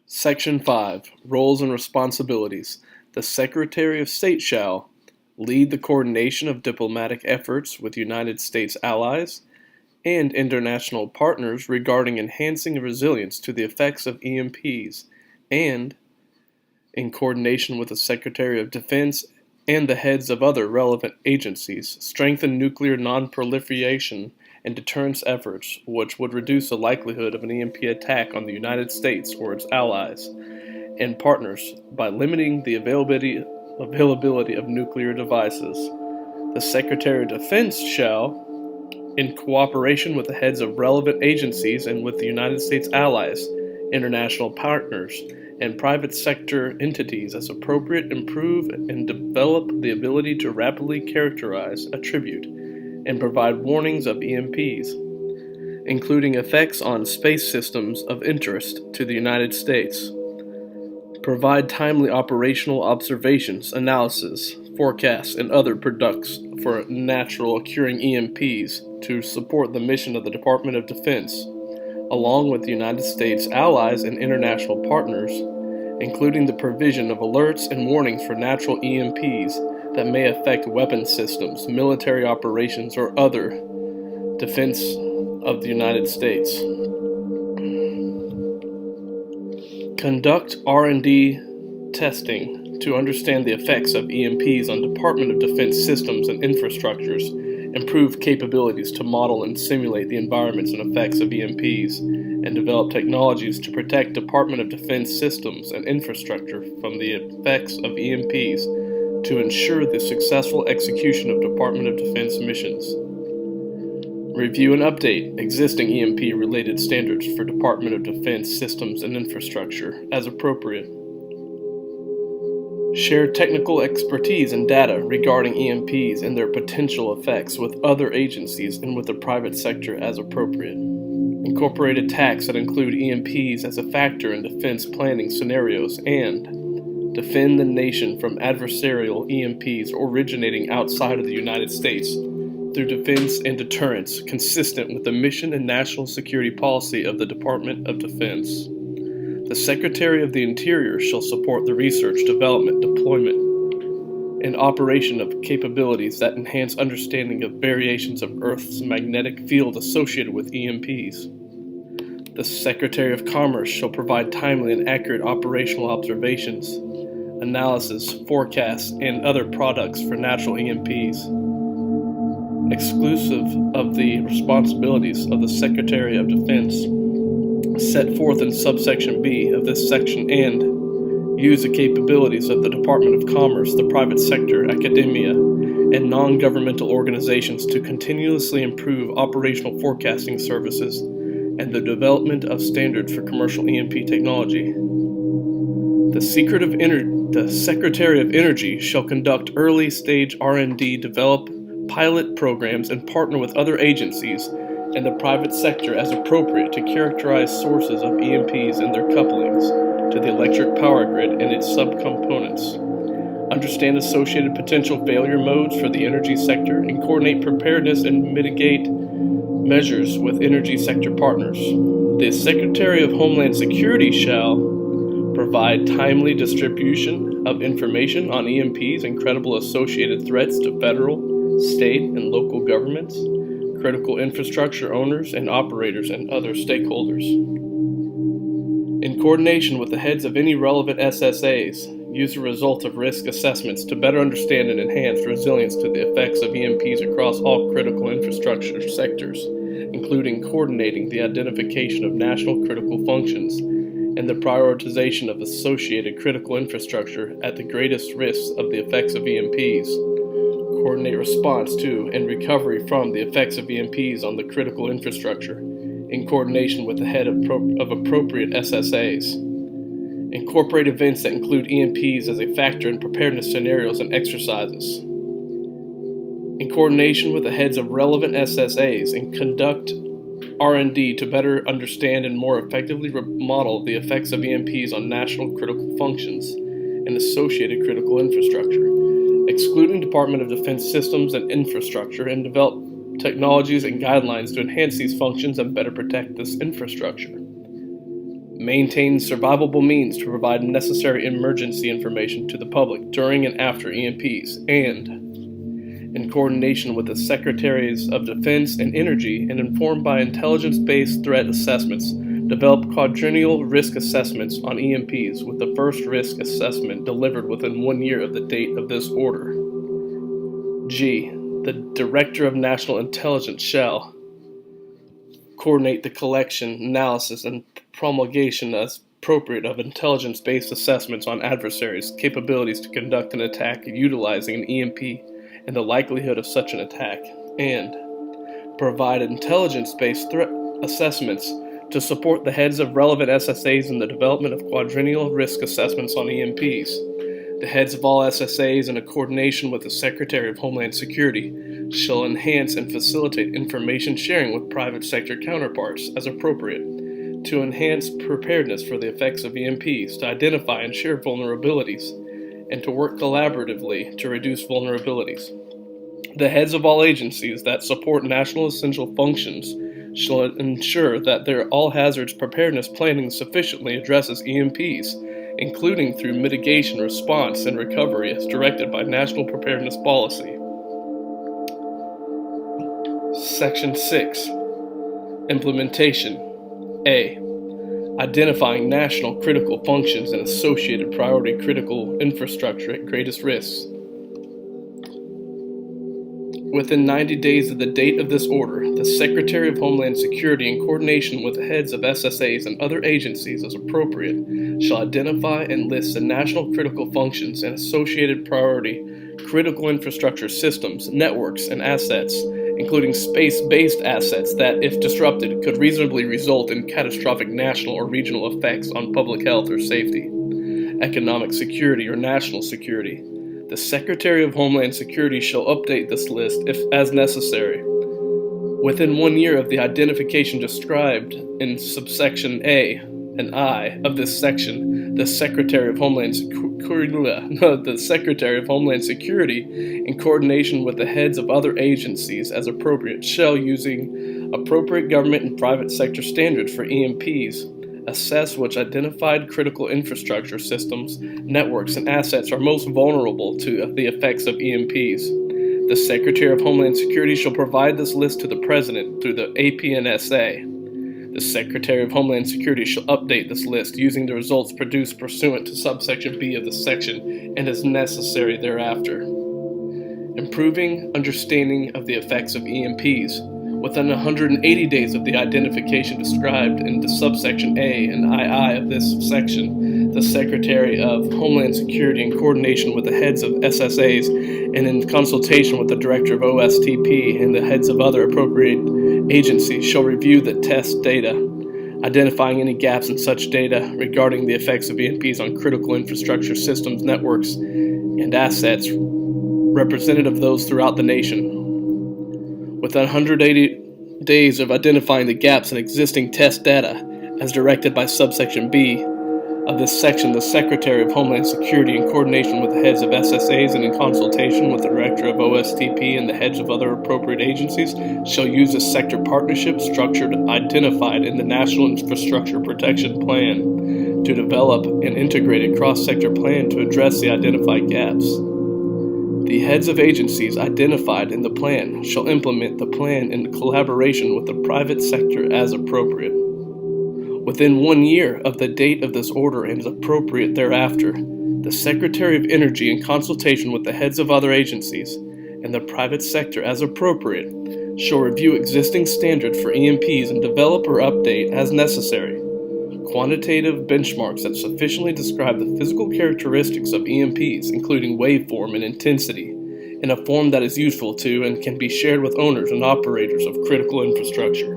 Section 5. Roles and Responsibilities. The Secretary of State shall lead the coordination of diplomatic efforts with United States allies and international partners regarding enhancing resilience to the effects of EMPs and, in coordination with the Secretary of Defense and the heads of other relevant agencies, strengthen nuclear non-proliferation and deterrence efforts, which would reduce the likelihood of an EMP attack on the United States or its allies and partners by limiting the availability of nuclear devices. The Secretary of Defense shall, in cooperation with the heads of relevant agencies and with the United States allies, international partners, and private sector entities as appropriate, improve and develop the ability to rapidly characterize, attribute, and provide warnings of EMPs, including effects on space systems of interest to the United States. Provide timely operational observations, analysis, forecasts, and other products for natural occurring EMPs to support the mission of the Department of Defense, along with the United States allies and international partners, including the provision of alerts and warnings for natural EMPs that may affect weapon systems, military operations, or other defense of the United States. Conduct R&D testing to understand the effects of EMPs on Department of Defense systems and infrastructures, improve capabilities to model and simulate the environments and effects of EMPs, and develop technologies to protect Department of Defense systems and infrastructure from the effects of EMPs to ensure the successful execution of Department of Defense missions. Review and update existing EMP-related standards for Department of Defense systems and infrastructure as appropriate. Share technical expertise and data regarding EMPs and their potential effects with other agencies and with the private sector as appropriate. Incorporate attacks that include EMPs as a factor in defense planning scenarios and defend the nation from adversarial EMPs originating outside of the United States through defense and deterrence consistent with the mission and national security policy of the Department of Defense. The Secretary of the Interior shall support the research, development, deployment, and operation of capabilities that enhance understanding of variations of Earth's magnetic field associated with EMPs. The Secretary of Commerce shall provide timely and accurate operational observations, analysis, forecasts, and other products for natural EMPs. Exclusive of the responsibilities of the Secretary of Defense set forth in subsection B of this section and use the capabilities of the Department of Commerce, the private sector, academia, and non-governmental organizations to continuously improve operational forecasting services and the development of standards for commercial EMP technology. The Secretary of Energy shall conduct early-stage R&D, develop pilot programs, and partner with other agencies and the private sector as appropriate to characterize sources of EMPs and their couplings to the electric power grid and its subcomponents. Understand associated potential failure modes for the energy sector and coordinate preparedness and mitigate measures with energy sector partners. The Secretary of Homeland Security shall provide timely distribution of information on EMPs and credible associated threats to federal, state, and local governments, critical infrastructure owners and operators, and other stakeholders. In coordination with the heads of any relevant SSAs, use the results of risk assessments to better understand and enhance resilience to the effects of EMPs across all critical infrastructure sectors, including coordinating the identification of national critical functions and the prioritization of associated critical infrastructure at the greatest risks of the effects of EMPs. Coordinate response to and recovery from the effects of EMPs on the critical infrastructure in coordination with the head of appropriate SSAs. Incorporate events that include EMPs as a factor in preparedness scenarios and exercises. In coordination with the heads of relevant SSAs, and conduct R&D to better understand and more effectively model the effects of EMPs on national critical functions and associated critical infrastructure, excluding Department of Defense systems and infrastructure, and develop technologies and guidelines to enhance these functions and better protect this infrastructure. Maintain survivable means to provide necessary emergency information to the public during and after EMPs, and in coordination with the Secretaries of Defense and Energy and informed by intelligence-based threat assessments, develop quadrennial risk assessments on EMPs, with the first risk assessment delivered within 1 year of the date of this order. G. The Director of National Intelligence shall coordinate the collection, analysis, and promulgation as appropriate of intelligence-based assessments on adversaries' capabilities to conduct an attack utilizing an EMP and the likelihood of such an attack, and provide intelligence-based threat assessments to support the heads of relevant SSAs in the development of quadrennial risk assessments on EMPs. The heads of all SSAs, in coordination with the Secretary of Homeland Security, shall enhance and facilitate information sharing with private sector counterparts as appropriate to enhance preparedness for the effects of EMPs, to identify and share vulnerabilities, and to work collaboratively to reduce vulnerabilities. The heads of all agencies that support national essential functions shall ensure that their all-hazards preparedness planning sufficiently addresses EMPs, including through mitigation, response, and recovery as directed by National Preparedness Policy. Section 6. Implementation. A. Identifying national critical functions and associated priority critical infrastructure at greatest risks. Within 90 days of the date of this order, the Secretary of Homeland Security, in coordination with the heads of SSAs and other agencies as appropriate, shall identify and list the national critical functions and associated priority critical infrastructure systems, networks, and assets, including space-based assets that, if disrupted, could reasonably result in catastrophic national or regional effects on public health or safety, economic security, or national security. The Secretary of Homeland Security shall update this list if as necessary. Within 1 year of the identification described in subsection A and I of this section, the Secretary of Homeland Security, in coordination with the heads of other agencies as appropriate, shall, using appropriate government and private sector standards for EMPs, assess which identified critical infrastructure systems, networks, and assets are most vulnerable to the effects of EMPs. The Secretary of Homeland Security shall provide this list to the President through the APNSA. The Secretary of Homeland Security shall update this list using the results produced pursuant to subsection B of this section and as necessary thereafter. Improving understanding of the effects of EMPs. Within 180 days of the identification described in the subsection A and II of this section, the Secretary of Homeland Security, in coordination with the heads of SSAs and in consultation with the Director of OSTP and the heads of other appropriate agencies, shall review the test data, identifying any gaps in such data regarding the effects of EMPs on critical infrastructure systems, networks, and assets representative of those throughout the nation. Within 180 days of identifying the gaps in existing test data, as directed by subsection B of this section, the Secretary of Homeland Security, in coordination with the heads of SSAs and in consultation with the Director of OSTP and the heads of other appropriate agencies, shall use a sector partnership structure identified in the National Infrastructure Protection Plan to develop an integrated cross-sector plan to address the identified gaps. The heads of agencies identified in the plan shall implement the plan in collaboration with the private sector as appropriate. Within 1 year of the date of this order and as appropriate thereafter, the Secretary of Energy, in consultation with the heads of other agencies and the private sector as appropriate, shall review existing standards for EMPs and develop or update, as necessary, quantitative benchmarks that sufficiently describe the physical characteristics of EMPs, including waveform and intensity, in a form that is useful to and can be shared with owners and operators of critical infrastructure.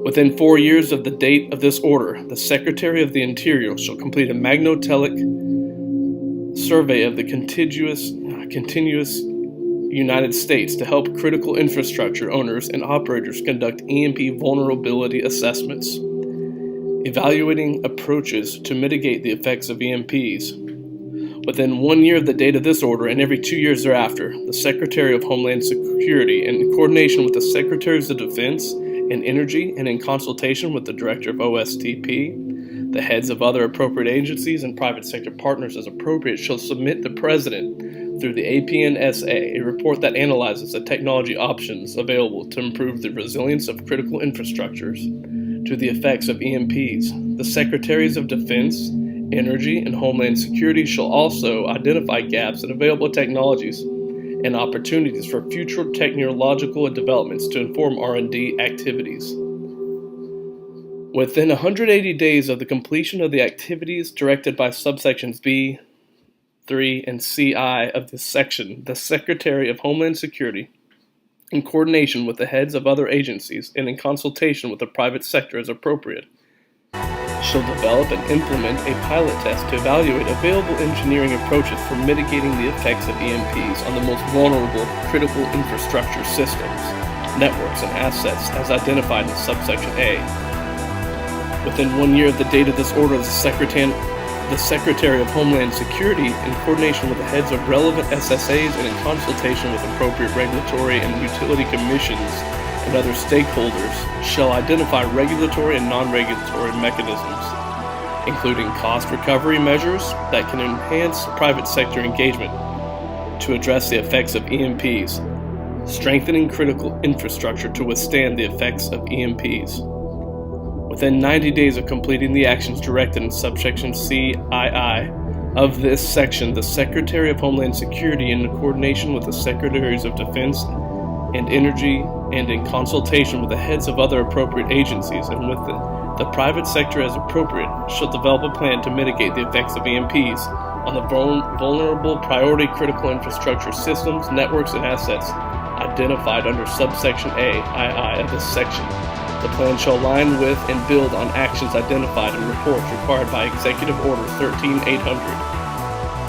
Within 4 years of the date of this order, the Secretary of the Interior shall complete a magnetolic survey of the continuous United States to help critical infrastructure owners and operators conduct EMP vulnerability assessments, evaluating approaches to mitigate the effects of EMPs. Within 1 year of the date of this order and every 2 years thereafter, the Secretary of Homeland Security, in coordination with the Secretaries of Defense and Energy and in consultation with the Director of OSTP The heads of other appropriate agencies and private sector partners, as appropriate, shall submit the President through the APNSA a report that analyzes the technology options available to improve the resilience of critical infrastructures to the effects of EMPs. The Secretaries of Defense, Energy, and Homeland Security shall also identify gaps in available technologies and opportunities for future technological developments to inform R&D activities. Within 180 days of the completion of the activities directed by subsections B, 3, and CI of this section, the Secretary of Homeland Security, in coordination with the heads of other agencies and in consultation with the private sector as appropriate, shall develop and implement a pilot test to evaluate available engineering approaches for mitigating the effects of EMPs on the most vulnerable critical infrastructure systems, networks, and assets as identified in subsection A. Within 1 year of the date of this order, the Secretary of Homeland Security, in coordination with the heads of relevant SSAs and in consultation with appropriate regulatory and utility commissions and other stakeholders, shall identify regulatory and non-regulatory mechanisms, including cost recovery measures that can enhance private sector engagement to address the effects of EMPs, strengthening critical infrastructure to withstand the effects of EMPs. Within 90 days of completing the actions directed in subsection CII of this section, the Secretary of Homeland Security, in coordination with the Secretaries of Defense and Energy and in consultation with the heads of other appropriate agencies and with the private sector as appropriate, shall develop a plan to mitigate the effects of EMPs on the vulnerable priority critical infrastructure systems, networks, and assets identified under subsection A, II of this section. The plan shall align with and build on actions identified in reports required by Executive Order 13800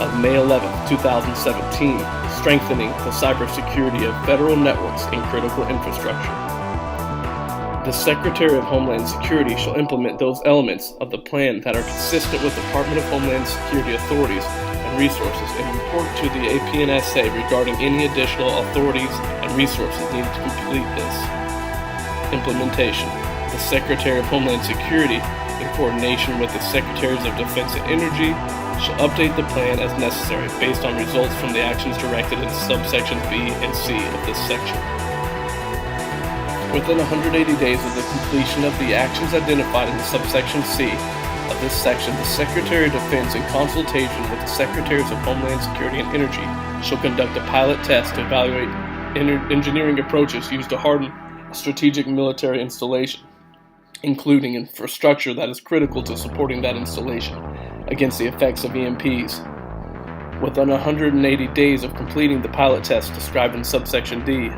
of May 11, 2017, strengthening the cybersecurity of federal networks and critical infrastructure. The Secretary of Homeland Security shall implement those elements of the plan that are consistent with Department of Homeland Security authorities and resources and report to the APNSA regarding any additional authorities and resources needed to complete this implementation. The Secretary of Homeland Security, in coordination with the Secretaries of Defense and Energy, shall update the plan as necessary based on results from the actions directed in subsections B and C of this section. Within 180 days of the completion of the actions identified in subsection C of this section, the Secretary of Defense, in consultation with the Secretaries of Homeland Security and Energy, shall conduct a pilot test to evaluate engineering approaches used to harden a strategic military installation, including infrastructure that is critical to supporting that installation against the effects of EMPs. Within 180 days of completing the pilot test described in subsection D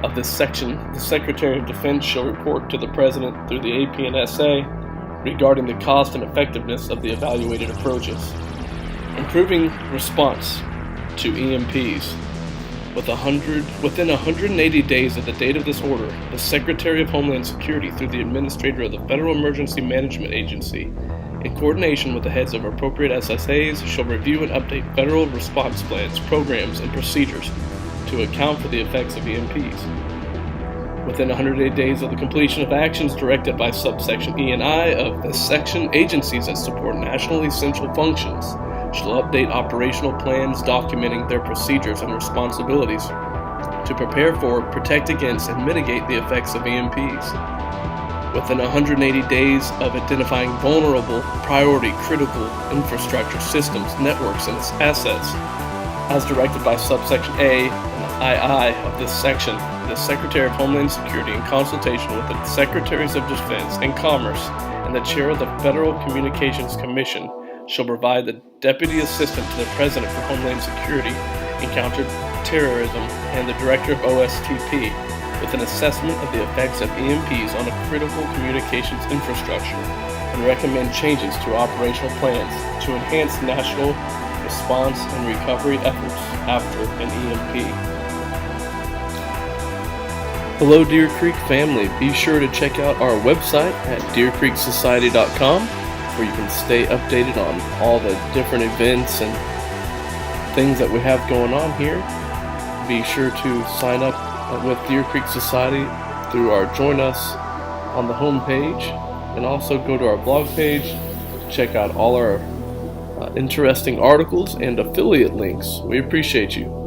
of this section, the Secretary of Defense shall report to the President through the APNSA regarding the cost and effectiveness of the evaluated approaches. Improving response to EMPs. Within 180 days of the date of this order, the Secretary of Homeland Security, through the Administrator of the Federal Emergency Management Agency, in coordination with the heads of appropriate SSAs, shall review and update federal response plans, programs, and procedures to account for the effects of EMPs. Within 180 days of the completion of actions directed by subsection E and I of this section, agencies that support national essential functions shall update operational plans documenting their procedures and responsibilities to prepare for, protect against, and mitigate the effects of EMPs. Within 180 days of identifying vulnerable, priority, critical infrastructure systems, networks, and its assets, as directed by subsection A and II of this section, the Secretary of Homeland Security, in consultation with the Secretaries of Defense and Commerce and the Chair of the Federal Communications Commission, shall provide the Deputy Assistant to the President for Homeland Security in Counterterrorism and the Director of OSTP with an assessment of the effects of EMPs on a critical communications infrastructure and recommend changes to operational plans to enhance national response and recovery efforts after an EMP. Hello, Deercreek family. Be sure to check out our website at deercreeksociety.com, where you can stay updated on all the different events and things that we have going on here. Be sure to sign up with Deercreek Society through our Join Us on the home page, and also go to our blog page check out all our interesting articles and affiliate links. We appreciate you.